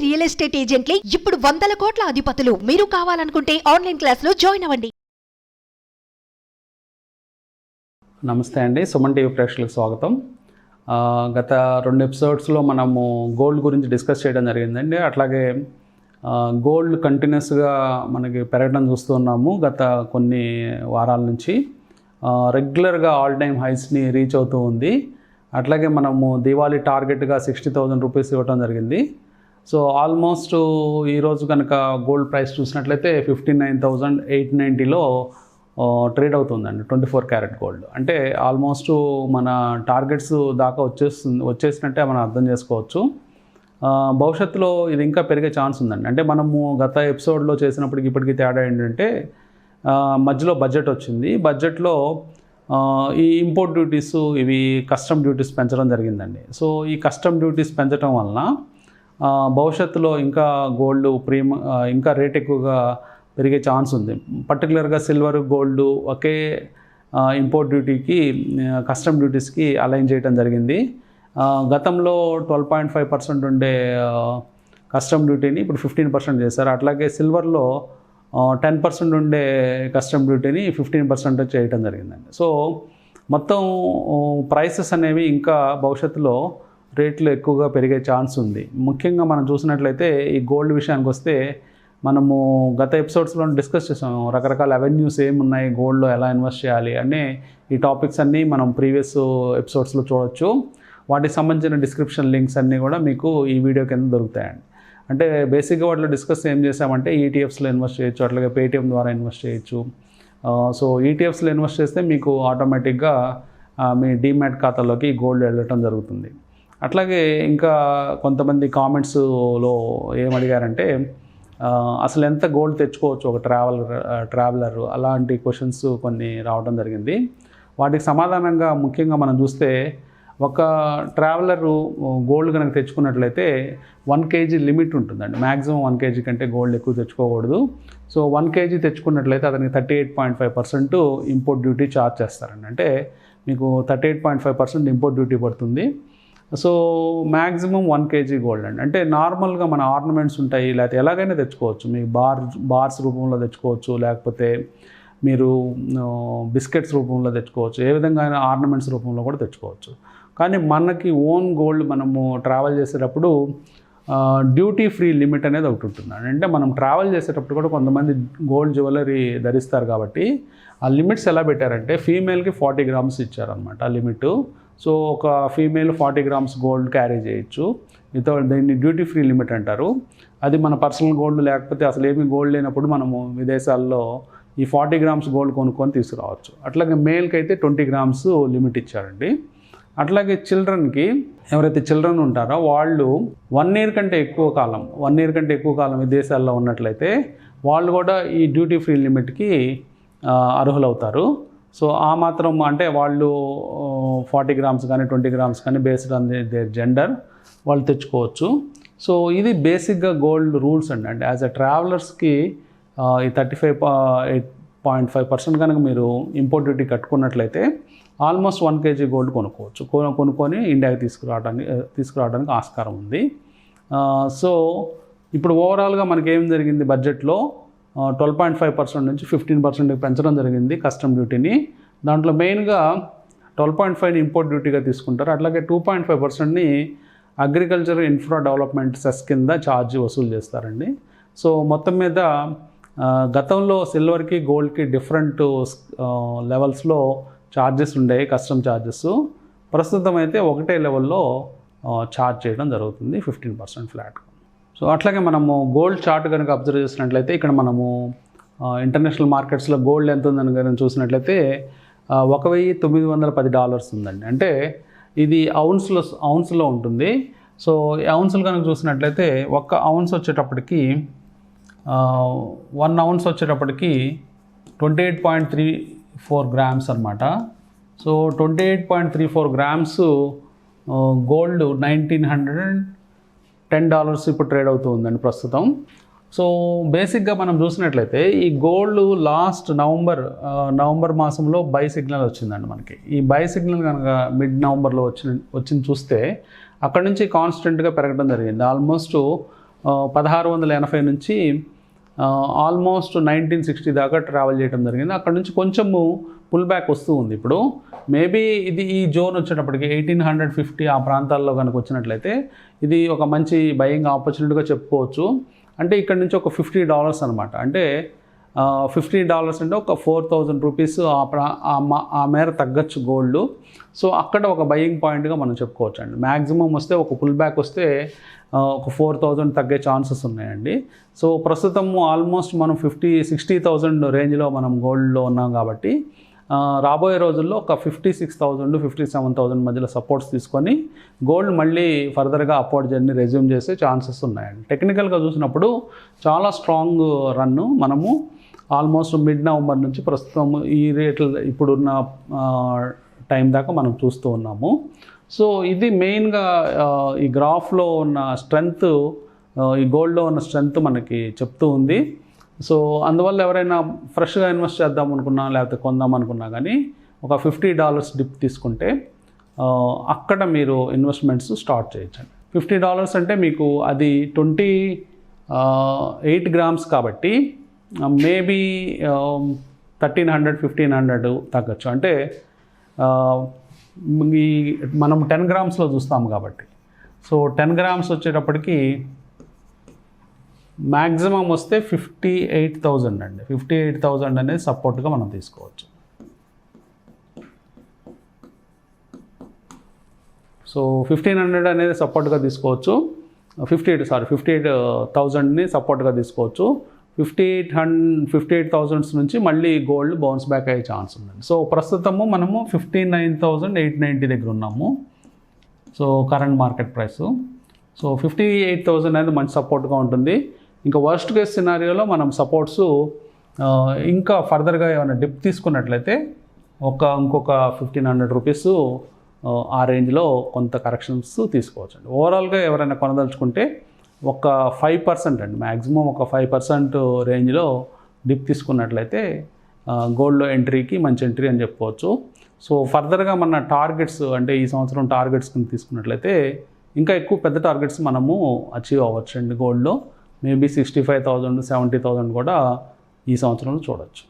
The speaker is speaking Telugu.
రియల్ ఎస్టేట్ ఏజెంట్లే ఇప్పుడు 100 కోట్ల అధిపతులు. మీరు కావాలనుకుంటే ఆన్లైన్ క్లాస్లో జాయిన్ అవ్వండి. నమస్తే అండి, సుమన్ టీవీ ప్రేక్షకులకు స్వాగతం. గత 2 ఎపిసోడ్స్లో మనము గోల్డ్ గురించి డిస్కస్ చేయడం జరిగిందండి. అట్లాగే గోల్డ్ కంటిన్యూస్గా మనకి పెరగడం చూస్తున్నాము గత కొన్ని వారాల నుంచి. రెగ్యులర్గా ఆల్ టైమ్ హైస్ని రీచ్ అవుతూ ఉంది. అట్లాగే మనము దివాళీ టార్గెట్గా 60,000 రూపీస్ ఇవ్వడం జరిగింది. సో ఆల్మోస్ట్ ఈరోజు కనుక గోల్డ్ ప్రైస్ చూసినట్లయితే 59,890లో ట్రేడ్ అవుతుందండి 24 క్యారెట్ గోల్డ్. అంటే ఆల్మోస్ట్ మన టార్గెట్స్ దాకా వచ్చేసినట్టే మనం అర్థం చేసుకోవచ్చు. భవిష్యత్తులో ఇది ఇంకా పెరిగే ఛాన్స్ ఉందండి. అంటే మనము గత ఎపిసోడ్లో చేసినప్పటికి ఇప్పటికీ తేడా ఏంటంటే మధ్యలో బడ్జెట్ వచ్చింది. బడ్జెట్లో ఈ ఇంపోర్ట్ డ్యూటీస్ ఇవి కస్టమ్ డ్యూటీస్ పెంచడం జరిగిందండి. సో ఈ కస్టమ్ డ్యూటీస్ పెంచడం వలన భవిష్యత్తులో ఇంకా గోల్డ్ ఇంకా రేట్ ఎక్కువగా పెరిగే ఛాన్స్ ఉంది. పర్టికులర్గా సిల్వర్, గోల్డ్ ఒకే ఇంపోర్ట్ డ్యూటీకి కస్టమ్ డ్యూటీస్కి అలైన్ చేయడం జరిగింది. గతంలో 12.5% ఉండే కస్టమ్ డ్యూటీని ఇప్పుడు 15% చేశారు. అట్లాగే సిల్వర్లో 10% ఉండే కస్టమ్ డ్యూటీని 15% చేయడం జరిగిందండి. సో మొత్తం ప్రైసెస్ అనేవి ఇంకా భవిష్యత్తులో రేట్లు ఎక్కువగా పెరిగే ఛాన్స్ ఉంది. ముఖ్యంగా మనం చూసినట్లయితే ఈ గోల్డ్ విషయానికి వస్తే మనము గత ఎపిసోడ్స్లో డిస్కస్ చేసాము. రకరకాల అవెన్యూస్ ఏమున్నాయి, గోల్డ్లో ఎలా ఇన్వెస్ట్ చేయాలి అనే ఈ టాపిక్స్ అన్నీ మనం ప్రీవియస్ ఎపిసోడ్స్లో చూడవచ్చు. వాటికి సంబంధించిన డిస్క్రిప్షన్ లింక్స్ అన్నీ కూడా మీకు ఈ వీడియో కింద దొరుకుతాయండి. అంటే బేసిక్గా వాటిలో డిస్కస్ ఏం చేసామంటే ఈటీఎఫ్స్లో ఇన్వెస్ట్ చేయొచ్చు, అట్లాగే పేటిఎం ద్వారా ఇన్వెస్ట్ చేయొచ్చు. సో ఈటీఎఫ్స్లో ఇన్వెస్ట్ చేస్తే మీకు ఆటోమేటిక్గా మీ డీమ్యాట్ ఖాతాలోకి గోల్డ్ వెళ్ళటం జరుగుతుంది. అట్లాగే ఇంకా కొంతమంది కామెంట్స్లో ఏమడిగారంటే అసలు ఎంత గోల్డ్ తెచ్చుకోవచ్చు ఒక ట్రావెలర్ అలాంటి క్వశ్చన్స్ కొన్ని రావడం జరిగింది. వాటికి సమాధానంగా ముఖ్యంగా మనం చూస్తే ఒక ట్రావెలరు గోల్డ్ కనుక తెచ్చుకున్నట్లయితే 1 kg లిమిట్ ఉంటుందండి. మ్యాక్సిమం 1 kg కంటే గోల్డ్ ఎక్కువ తెచ్చుకోకూడదు. సో 1 kg తెచ్చుకున్నట్లయితే అతనికి 38.5% ఇంపోర్ట్ డ్యూటీ ఛార్జ్ చేస్తారండి. అంటే మీకు 38.5% ఇంపోర్ట్ డ్యూటీ పడుతుంది. సో మ్యాక్సిమం 1 kg గోల్డ్ అండి. అంటే నార్మల్గా మన ఆర్నమెంట్స్ ఉంటాయి, లేకపోతే ఎలాగైనా తెచ్చుకోవచ్చు. మీకు బార్స్ రూపంలో తెచ్చుకోవచ్చు, లేకపోతే మీరు బిస్కెట్స్ రూపంలో తెచ్చుకోవచ్చు, ఏ విధంగా అయినా ఆర్నమెంట్స్ రూపంలో కూడా తెచ్చుకోవచ్చు. కానీ మనకి ఓన్ గోల్డ్ మనము ట్రావెల్ చేసేటప్పుడు డ్యూటీ ఫ్రీ లిమిట్ అనేది ఒకటి ఉంటుంది. అంటే మనం ట్రావెల్ చేసేటప్పుడు కూడా కొంతమంది గోల్డ్ జ్యువెలరీ ధరిస్తారు కాబట్టి ఆ లిమిట్స్ ఎలా పెట్టారంటే ఫీమేల్కి 40 grams ఇచ్చారనమాట ఆ లిమిట్. సో ఒక ఫీమేల్ 40 grams గోల్డ్ క్యారీ చేయొచ్చు. దీన్ని డ్యూటీ ఫ్రీ లిమిట్ అంటారు. అది మన పర్సనల్ గోల్డ్ లేకపోతే అసలు ఏమీ గోల్డ్ లేనప్పుడు మనము విదేశాల్లో ఈ 40 grams గోల్డ్ కొనుక్కొని తీసుకురావచ్చు. అట్లాగే మేల్కి అయితే 20 grams లిమిట్ ఇచ్చారండి. అట్లాగే చిల్డ్రన్కి ఎవరైతే చిల్డ్రన్ ఉంటారో వాళ్ళు 1 year కంటే ఎక్కువ కాలం విదేశాల్లో ఉన్నట్లయితే వాళ్ళు కూడా ఈ డ్యూటీ ఫ్రీ లిమిట్కి అర్హులవుతారు. సో ఆ మాత్రం అంటే వాళ్ళు 40 grams కానీ 20 grams కానీ బేస్డ్ ఆన్ దేర్ జెండర్ వాళ్ళు తెచ్చుకోవచ్చు. సో ఇది బేసిక్గా గోల్డ్ రూల్స్ అండి. అంటే యాజ్ అ ట్రావెలర్స్కి ఈ 35.5% కనుక మీరు ఇంపోర్ట్ డ్యూటీ కట్టుకున్నట్లయితే ఆల్మోస్ట్ 1 kg గోల్డ్ కొనుక్కొని ఇండియాకి తీసుకురావడానికి ఆస్కారం ఉంది. సో ఇప్పుడు ఓవరాల్గా మనకి ఏం జరిగింది, బడ్జెట్లో 12.5% నుంచి 15% పెంచడం జరిగింది కస్టమ్ డ్యూటీని. దాంట్లో మెయిన్గా 12.5 ఇంపోర్ట్ డ్యూటీగా తీసుకుంటారు. అట్లాగే 2.5%ని అగ్రికల్చర్ ఇన్ఫ్రా డెవలప్మెంట్ సెస్ కింద ఛార్జ్ వసూలు చేస్తారండి. సో మొత్తం మీద గతంలో సిల్వర్కి గోల్డ్కి డిఫరెంట్ లెవెల్స్లో ఛార్జెస్ ఉండేవి, కస్టమ్ ఛార్జెస్. ప్రస్తుతం అయితే ఒకటే లెవెల్లో ఛార్జ్ చేయడం జరుగుతుంది 15% ఫ్లాట్. సో అట్లాగే మనము గోల్డ్ చార్ట్ కనుక అబ్జర్వ్ చేసినట్లయితే ఇక్కడ మనము ఇంటర్నేషనల్ మార్కెట్స్లో గోల్డ్ ఎంత ఉందని కనుక చూసినట్లయితే $1,910 ఉందండి. అంటే ఇది ఔన్స్లో ఉంటుంది. సో ఔన్స్లు కనుక చూసినట్లయితే 1 ounce వచ్చేటప్పటికి 1 ounce వచ్చేటప్పటికి 28.34 grams అనమాట. సో 28.34 grams గోల్డ్ $1,910 ఇప్పుడు ట్రేడ్ అవుతూ ఉందండి ప్రస్తుతం. సో బేసిక్గా మనం చూసినట్లయితే ఈ గోల్డ్ లాస్ట్ నవంబర్ మాసంలో బై సిగ్నల్ వచ్చిందండి మనకి. ఈ బై సిగ్నల్ కనుక మిడ్ నవంబర్లో వచ్చింది చూస్తే అక్కడ నుంచి కాన్స్టెంట్గా పెరగడం జరిగింది. ఆల్మోస్ట్ 1680 నుంచి ఆల్మోస్ట్ 1960 దాకా ట్రావెల్ చేయడం జరిగింది. అక్కడ నుంచి కొంచెము పుల్ బ్యాక్ వస్తూ ఉంది. ఇప్పుడు మేబీ ఇది ఈ జోన్ వచ్చేటప్పటికి 1850 ఆ ప్రాంతాల్లో కనుక వచ్చినట్లయితే ఇది ఒక మంచి బయింగ్ ఆపర్చునిటీగా చెప్పుకోవచ్చు. అంటే ఇక్కడ నుంచి ఒక $50 అనమాట. అంటే $50 అంటే ఒక 4000 రూపీస్ ఆ మేర తగ్గచ్చు గోల్డ్. సో అక్కడ ఒక బయింగ్ పాయింట్గా మనం చెప్పుకోవచ్చు అండి. మ్యాక్సిమం వస్తే ఒక పుల్ బ్యాక్ వస్తే ఒక 4000 తగ్గే ఛాన్సెస్ ఉన్నాయండి. సో ప్రస్తుతం ఆల్మోస్ట్ మనం 60,000 రేంజ్లో మనం గోల్డ్లో ఉన్నాం కాబట్టి రాబోయే రోజుల్లో ఒక 56,000 57,000 మధ్యలో సపోర్ట్స్ తీసుకొని గోల్డ్ మళ్ళీ ఫర్దర్గా అప్వర్డ్ జర్నీ రెజ్యూమ్ చేసే ఛాన్సెస్ ఉన్నాయండి. టెక్నికల్గా చూసినప్పుడు చాలా స్ట్రాంగ్ రన్ను మనము ఆల్మోస్ట్ మిడ్ నవంబర్ నుంచి ప్రస్తుతం ఈ రేట్లు ఇప్పుడున్న టైం దాకా మనం చూస్తూ ఉన్నాము. సో ఇది మెయిన్గా ఈ గ్రాఫ్లో ఉన్న స్ట్రెంగ్త్, ఈ గోల్డ్లో ఉన్న స్ట్రెంగ్త్ మనకి చెప్తూ ఉంది. సో అందువల్ల ఎవరైనా ఫ్రెష్గా ఇన్వెస్ట్ చేద్దాం అనుకున్నా లేకపోతే కొందాం అనుకున్నా కానీ ఒక $50 డిప్ తీసుకుంటే అక్కడ మీరు ఇన్వెస్ట్మెంట్స్ స్టార్ట్ చేయొచ్చండి. $50 అంటే మీకు అది 28 గ్రామ్స్ కాబట్టి మేబీ 1300-1500 తగ్గచ్చు. అంటే ఈ మనం 10 గ్రామ్స్లో చూస్తాం కాబట్టి. సో 10 గ్రామ్స్ వచ్చేటప్పటికి మ్యాక్సిమం వస్తే 58,000 అండి. 58,000 అనేది సపోర్ట్గా మనం తీసుకోవచ్చు. సో 1500 అనేది సపోర్ట్గా తీసుకోవచ్చు. 58,000ని సపోర్ట్గా తీసుకోవచ్చు. 58,000 నుంచి మళ్ళీ గోల్డ్ బౌన్స్ బ్యాక్ అయ్యే ఛాన్స్ ఉందండి. సో ప్రస్తుతము మనము 59,890 దగ్గర ఉన్నాము. So current market price. So 58,000 అనేది మంచి సపోర్ట్గా ఉంటుంది. ఇంకా వర్స్ట్ కేస్ సినారియోలో మనం సపోర్ట్స్ ఇంకా ఫర్దర్గా ఏమైనా డిప్ తీసుకున్నట్లయితే ఇంకొక 1,500 రూపీస్ ఆ రేంజ్లో కొంత కరెక్షన్స్ తీసుకోవచ్చు అండి. ఓవరాల్గా ఎవరైనా కొనదలుచుకుంటే ఒక 5% అండి, మ్యాక్సిమం ఒక 5% రేంజ్లో డిప్ తీసుకున్నట్లయితే గోల్డ్లో ఎంట్రీకి మంచి ఎంట్రీ అని చెప్పుకోవచ్చు. సో ఫర్దర్గా మన టార్గెట్స్ అంటే ఈ సంవత్సరం టార్గెట్స్ కింద తీసుకున్నట్లయితే ఇంకా ఎక్కువ పెద్ద టార్గెట్స్ మనము అచీవ్ అవ్వచ్చు అండి. గోల్డ్లో మేబీ 65,000, 70,000 కూడా ఈ సంవత్సరంలో చూడవచ్చు.